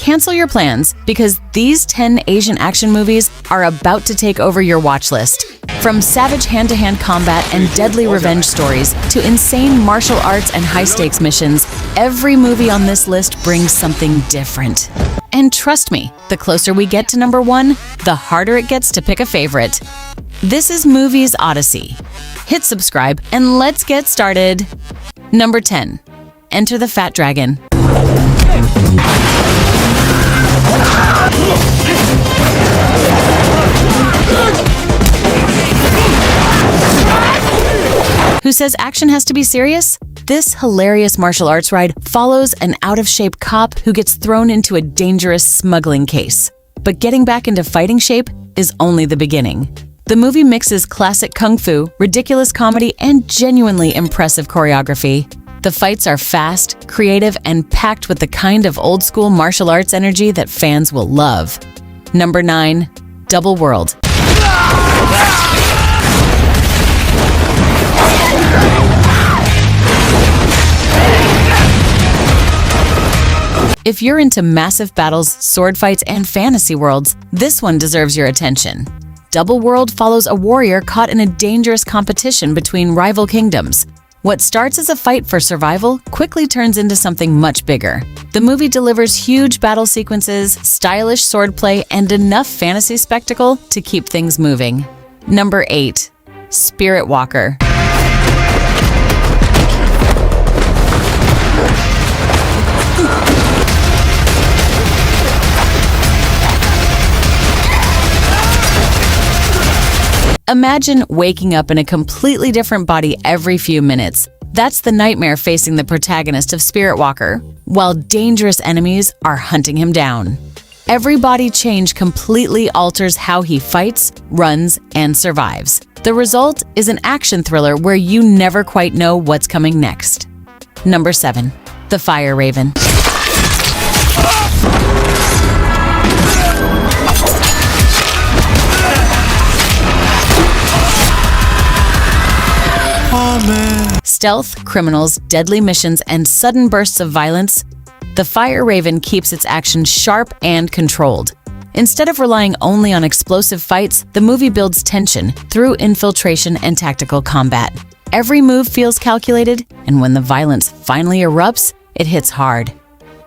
cancel your plans because these 10 Asian action movies are about to take over your watch list. From savage hand-to-hand combat and deadly revenge stories to insane martial arts and high-stakes missions, every movie on this list brings something different. And trust me, the closer we get to number 1, the harder it gets to pick a favorite. This is Movies Odyssey. Hit subscribe and let's get started. Number 10. Enter the Fat Dragon. Who says action has to be serious? This hilarious martial arts ride follows an out-of-shape cop who gets thrown into a dangerous smuggling case. But getting back into fighting shape is only the beginning. The movie mixes classic kung fu, ridiculous comedy, and genuinely impressive choreography. The fights are fast, creative, and packed with the kind of old-school martial arts energy that fans will love. Number 9. Double World. If you're into massive battles, sword fights, and fantasy worlds, this one deserves your attention. Double World follows a warrior caught in a dangerous competition between rival kingdoms. What starts as a fight for survival quickly turns into something much bigger. The movie delivers huge battle sequences, stylish swordplay, and enough fantasy spectacle to keep things moving. Number 8. Spirit Walker. Imagine waking up in a completely different body every few minutes. That's the nightmare facing the protagonist of Spirit Walker, while dangerous enemies are hunting him down. Every body change completely alters how he fights, runs, and survives. The result is an action thriller where you never quite know what's coming next. Number 7. The Fire Raven. Stealth, criminals, deadly missions, and sudden bursts of violence, The Fire Raven keeps its action sharp and controlled. Instead of relying only on explosive fights, the movie builds tension through infiltration and tactical combat. Every move feels calculated, and when the violence finally erupts, it hits hard.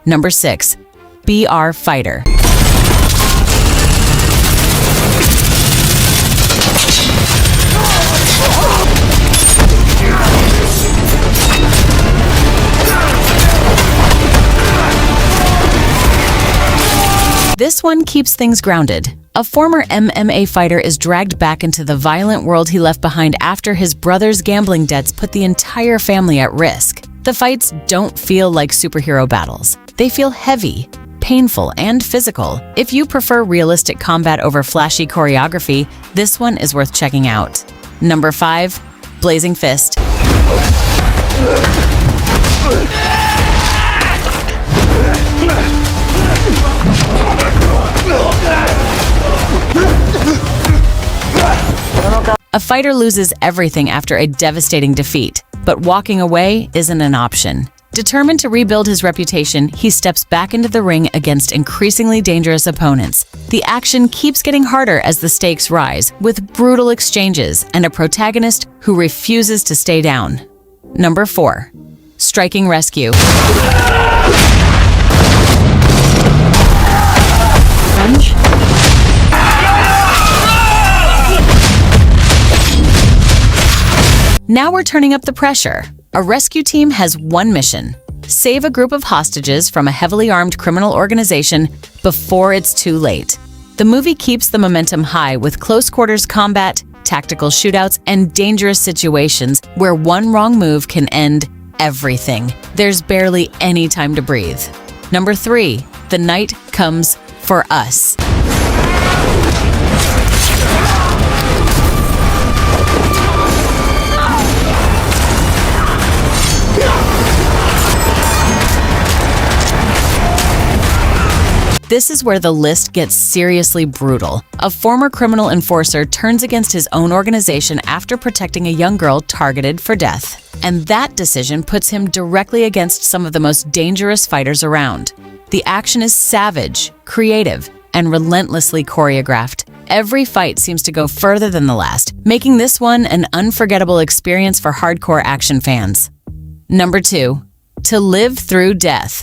Number 6. BR Fighter. This one keeps things grounded. A former MMA fighter is dragged back into the violent world he left behind after his brother's gambling debts put the entire family at risk. The fights don't feel like superhero battles. They feel heavy, painful, and physical. If you prefer realistic combat over flashy choreography, this one is worth checking out. Number 5. Blazing Fist. A fighter loses everything after a devastating defeat, but walking away isn't an option. Determined to rebuild his reputation, he steps back into the ring against increasingly dangerous opponents. The action keeps getting harder as the stakes rise, with brutal exchanges and a protagonist who refuses to stay down. Number 4. Striking Rescue. Crunch. Now we're turning up the pressure. A rescue team has one mission: save a group of hostages from a heavily armed criminal organization before it's too late. The movie keeps the momentum high with close quarters combat, tactical shootouts, and dangerous situations where one wrong move can end everything. There's barely any time to breathe. Number 3. The Night Comes for Us. This is where the list gets seriously brutal. A former criminal enforcer turns against his own organization after protecting a young girl targeted for death. And that decision puts him directly against some of the most dangerous fighters around. The action is savage, creative, and relentlessly choreographed. Every fight seems to go further than the last, making this one an unforgettable experience for hardcore action fans. Number 2. To Live Through Death.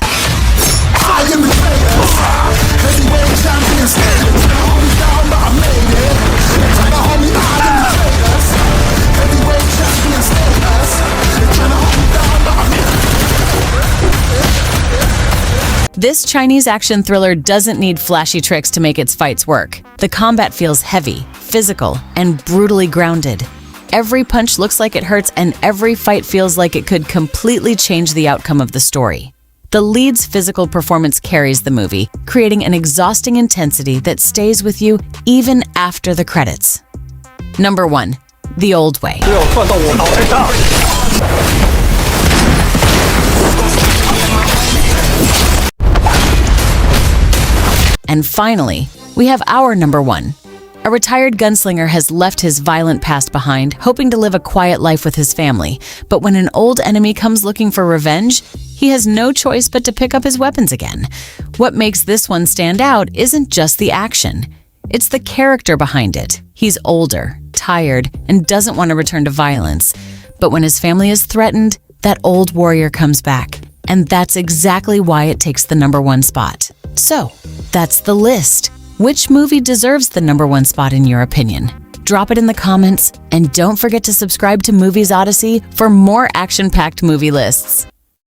This Chinese action thriller doesn't need flashy tricks to make its fights work. The combat feels heavy, physical, and brutally grounded. Every punch looks like it hurts, and every fight feels like it could completely change the outcome of the story. The lead's physical performance carries the movie, creating an exhausting intensity that stays with you even after the credits. Number 1. The Old Way. And finally, we have our number 1. A retired gunslinger has left his violent past behind, hoping to live a quiet life with his family. But when an old enemy comes looking for revenge, he has no choice but to pick up his weapons again. What makes this one stand out isn't just the action. It's the character behind it. He's older, tired, and doesn't want to return to violence. But when his family is threatened, that old warrior comes back. And that's exactly why it takes the number 1 spot. So, that's the list. Which movie deserves the number 1 spot in your opinion? Drop it in the comments, and don't forget to subscribe to Movies Odyssey for more action-packed movie lists.